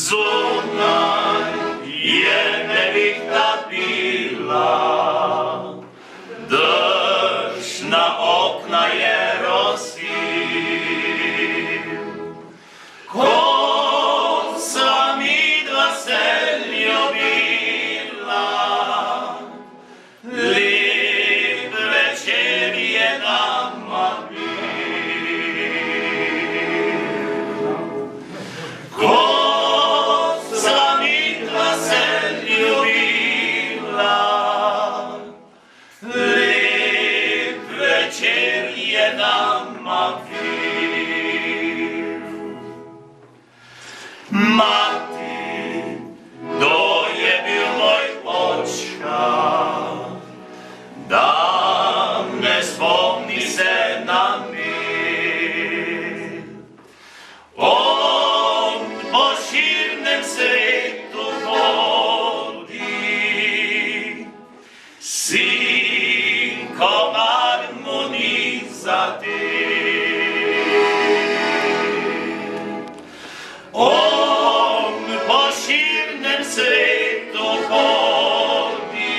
Zunaj je nevihta bila, drž na okna je rosil. Ko sva midva se ljubila, lep večer je nama bil. Večer je nama bil. Mati, to je bil moj očka, da ne spomni se na mir. On po širnem svetu hodi, sinko on po širnem svetu hodi,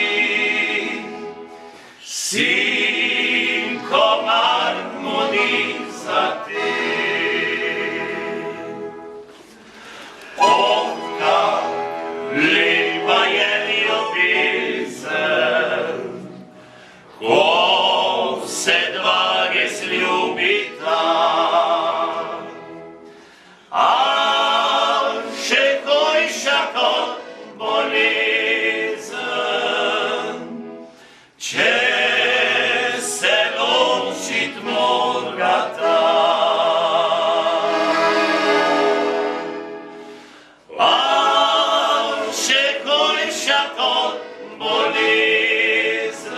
sinko marmoni za te. Oka, lepa je ljubezen, ko se dvage sljubita, a še hojša kot bolezen, če se ločit morata. A še hojša kot bolezen,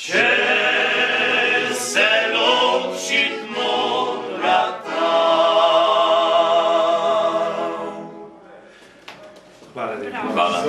če se ločit morata. Hvala.